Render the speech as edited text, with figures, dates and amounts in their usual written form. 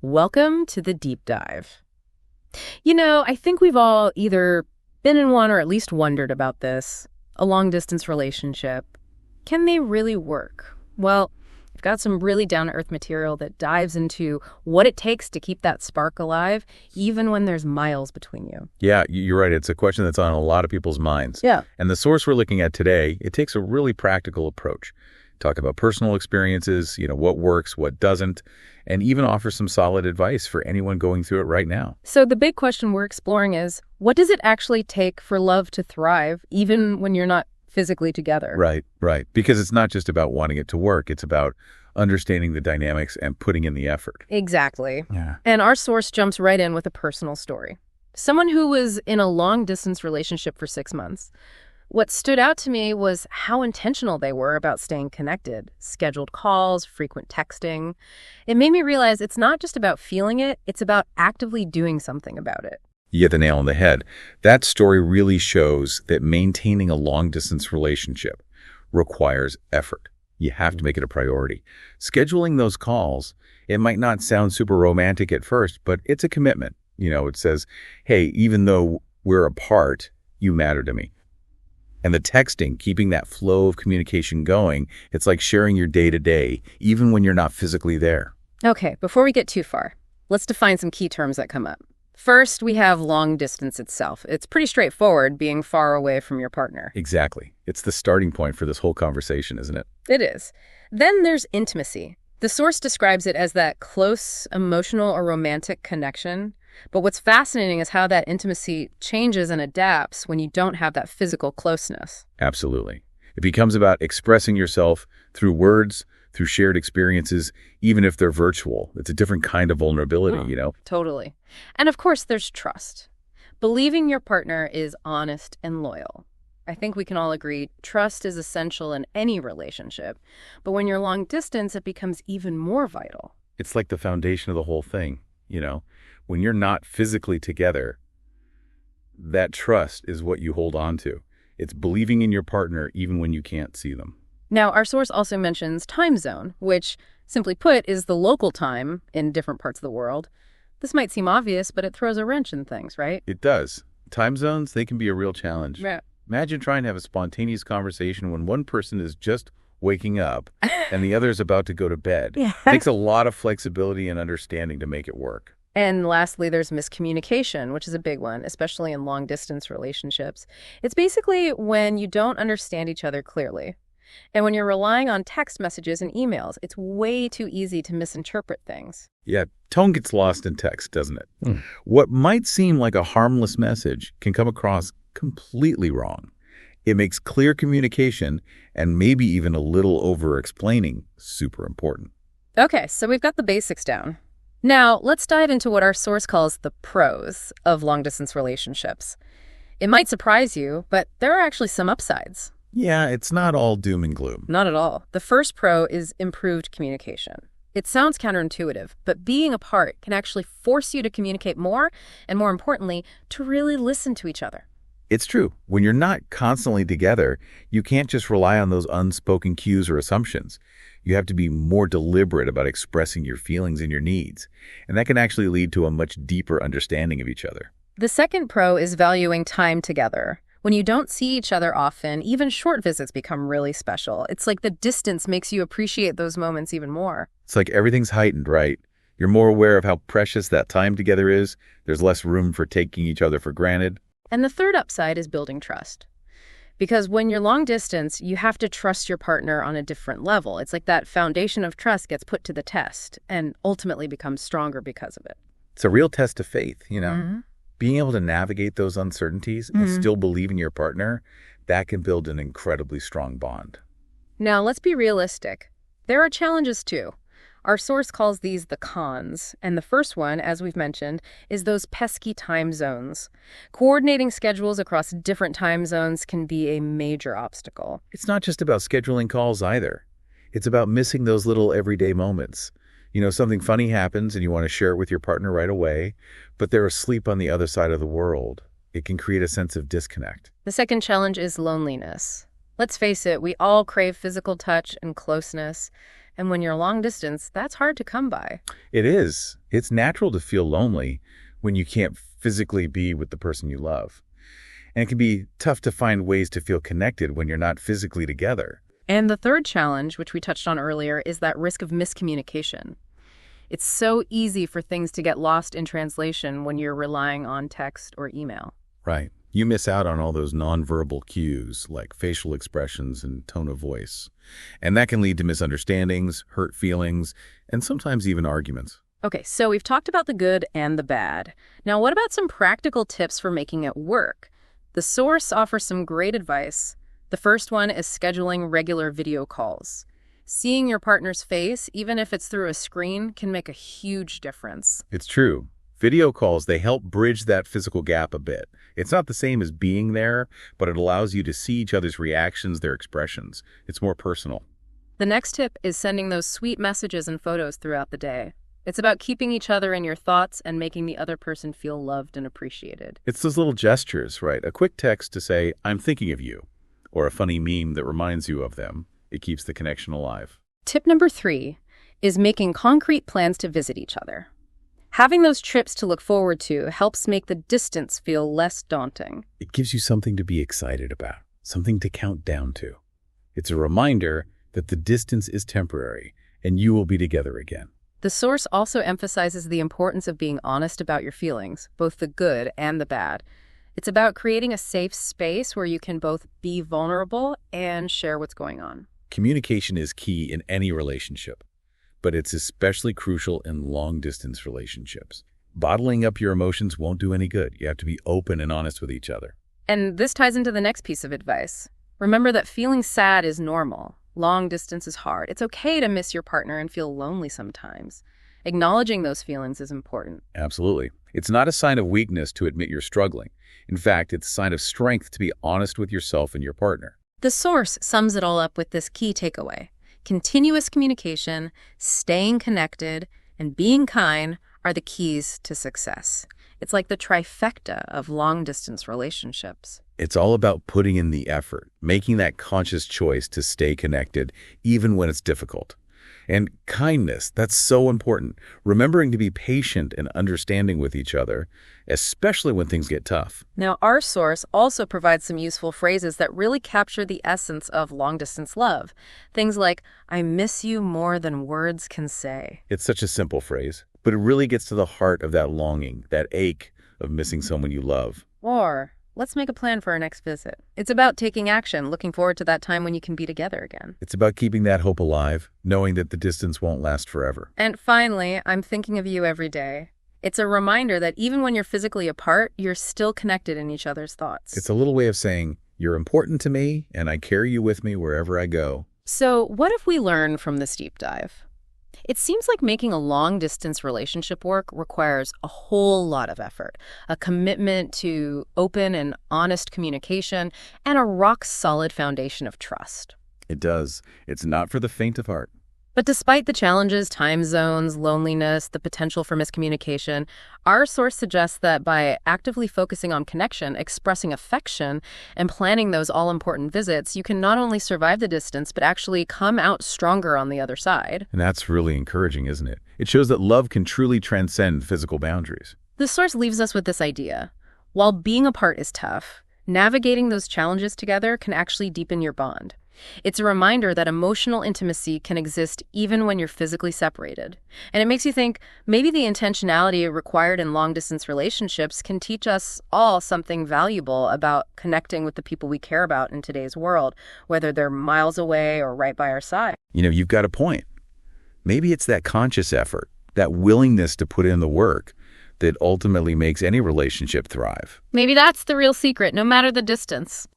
Welcome to the deep dive. I think we've all either been in one or at least wondered about this. A long-distance relationship. Can they really work? Well, I've got some really down-to-earth material that dives into what it takes to keep that spark alive, even when there's miles between you. Yeah, you're right. It's a question that's on a lot of people's minds. Yeah. And the source we're looking at today, it takes a really practical approach. Talk about personal experiences, what works, what doesn't, and even offer some solid advice for anyone going through it right now. So the big question we're exploring is, what does it actually take for love to thrive, even when you're not physically together? Right. Because it's not just about wanting it to work. It's about understanding the dynamics and putting in the effort. Exactly. Yeah. And our source jumps right in with a personal story. Someone who was in a long-distance relationship for 6 months. What stood out to me was how intentional they were about staying connected. Scheduled calls, frequent texting. It made me realize it's not just about feeling it, it's about actively doing something about it. You hit the nail on the head. That story really shows that maintaining a long-distance relationship requires effort. You have to make it a priority. Scheduling those calls, it might not sound super romantic at first, but it's a commitment. It says, hey, even though we're apart, you matter to me. And the texting, keeping that flow of communication going, it's like sharing your day-to-day, even when you're not physically there. Okay, before we get too far, let's define some key terms that come up. First, we have long distance itself. It's pretty straightforward, being far away from your partner. Exactly. It's the starting point for this whole conversation, isn't it? It is. Then there's intimacy. The source describes it as that close, emotional, or romantic connection. But what's fascinating is how that intimacy changes and adapts when you don't have that physical closeness. Absolutely. It becomes about expressing yourself through words, through shared experiences, even if they're virtual. It's a different kind of vulnerability, Totally. And of course, there's trust. Believing your partner is honest and loyal. I think we can all agree trust is essential in any relationship. But when you're long distance, it becomes even more vital. It's like the foundation of the whole thing, When you're not physically together, that trust is what you hold on to. It's believing in your partner even when you can't see them. Now, our source also mentions time zone, which, simply put, is the local time in different parts of the world. This might seem obvious, but it throws a wrench in things, right? It does. Time zones, they can be a real challenge. Yeah. Imagine trying to have a spontaneous conversation when one person is just waking up and the other is about to go to bed. Yeah. It takes a lot of flexibility and understanding to make it work. And lastly, there's miscommunication, which is a big one, especially in long-distance relationships. It's basically when you don't understand each other clearly. And when you're relying on text messages and emails, it's way too easy to misinterpret things. Yeah, tone gets lost in text, doesn't it? What might seem like a harmless message can come across completely wrong. It makes clear communication and maybe even a little over-explaining super important. Okay, so we've got the basics down. Now, let's dive into what our source calls the pros of long-distance relationships. It might surprise you, but there are actually some upsides. Yeah, it's not all doom and gloom. Not at all. The first pro is improved communication. It sounds counterintuitive, but being apart can actually force you to communicate more, and more importantly, to really listen to each other. It's true. When you're not constantly together, you can't just rely on those unspoken cues or assumptions. You have to be more deliberate about expressing your feelings and your needs. And that can actually lead to a much deeper understanding of each other. The second pro is valuing time together. When you don't see each other often, even short visits become really special. It's like the distance makes you appreciate those moments even more. It's like everything's heightened, right? You're more aware of how precious that time together is. There's less room for taking each other for granted. And the third upside is building trust. Because when you're long distance, you have to trust your partner on a different level. It's like that foundation of trust gets put to the test and ultimately becomes stronger because of it. It's a real test of faith, Mm-hmm. Being able to navigate those uncertainties and still believe in your partner, that can build an incredibly strong bond. Now, let's be realistic. There are challenges too. Our source calls these the cons, and the first one, as we've mentioned, is those pesky time zones. Coordinating schedules across different time zones can be a major obstacle. It's not just about scheduling calls either. It's about missing those little everyday moments. Something funny happens and you want to share it with your partner right away, but they're asleep on the other side of the world. It can create a sense of disconnect. The second challenge is loneliness. Let's face it, we all crave physical touch and closeness. And when you're long distance, that's hard to come by. It is. It's natural to feel lonely when you can't physically be with the person you love. And it can be tough to find ways to feel connected when you're not physically together. And the third challenge, which we touched on earlier, is that risk of miscommunication. It's so easy for things to get lost in translation when you're relying on text or email. Right. You miss out on all those nonverbal cues like facial expressions and tone of voice. And that can lead to misunderstandings, hurt feelings, and sometimes even arguments. Okay, so we've talked about the good and the bad. Now, what about some practical tips for making it work? The source offers some great advice. The first one is scheduling regular video calls. Seeing your partner's face, even if it's through a screen, can make a huge difference. It's true. Video calls, they help bridge that physical gap a bit. It's not the same as being there, but it allows you to see each other's reactions, their expressions. It's more personal. The next tip is sending those sweet messages and photos throughout the day. It's about keeping each other in your thoughts and making the other person feel loved and appreciated. It's those little gestures, right? A quick text to say, I'm thinking of you, or a funny meme that reminds you of them. It keeps the connection alive. Tip number 3 is making concrete plans to visit each other. Having those trips to look forward to helps make the distance feel less daunting. It gives you something to be excited about, something to count down to. It's a reminder that the distance is temporary and you will be together again. The source also emphasizes the importance of being honest about your feelings, both the good and the bad. It's about creating a safe space where you can both be vulnerable and share what's going on. Communication is key in any relationship, but it's especially crucial in long-distance relationships. Bottling up your emotions won't do any good. You have to be open and honest with each other. And this ties into the next piece of advice. Remember that feeling sad is normal. Long distance is hard. It's okay to miss your partner and feel lonely sometimes. Acknowledging those feelings is important. Absolutely. It's not a sign of weakness to admit you're struggling. In fact, it's a sign of strength to be honest with yourself and your partner. The source sums it all up with this key takeaway. Continuous communication, staying connected, and being kind are the keys to success. It's like the trifecta of long-distance relationships. It's all about putting in the effort, making that conscious choice to stay connected, even when it's difficult. And kindness, that's so important. Remembering to be patient and understanding with each other, especially when things get tough. Now, our source also provides some useful phrases that really capture the essence of long-distance love. Things like, I miss you more than words can say. It's such a simple phrase, but it really gets to the heart of that longing, that ache of missing someone you love. Or, let's make a plan for our next visit. It's about taking action, looking forward to that time when you can be together again. It's about keeping that hope alive, knowing that the distance won't last forever. And finally, I'm thinking of you every day. It's a reminder that even when you're physically apart, you're still connected in each other's thoughts. It's a little way of saying, you're important to me, and I carry you with me wherever I go. So what have we learned from this deep dive? It seems like making a long-distance relationship work requires a whole lot of effort, a commitment to open and honest communication, and a rock-solid foundation of trust. It does. It's not for the faint of heart. But despite the challenges, time zones, loneliness, the potential for miscommunication, our source suggests that by actively focusing on connection, expressing affection, and planning those all-important visits, you can not only survive the distance, but actually come out stronger on the other side. And that's really encouraging, isn't it? It shows that love can truly transcend physical boundaries. The source leaves us with this idea. While being apart is tough, navigating those challenges together can actually deepen your bond. It's a reminder that emotional intimacy can exist even when you're physically separated. And it makes you think maybe the intentionality required in long-distance relationships can teach us all something valuable about connecting with the people we care about in today's world, whether they're miles away or right by our side. You've got a point. Maybe it's that conscious effort, that willingness to put in the work that ultimately makes any relationship thrive. Maybe that's the real secret, no matter the distance.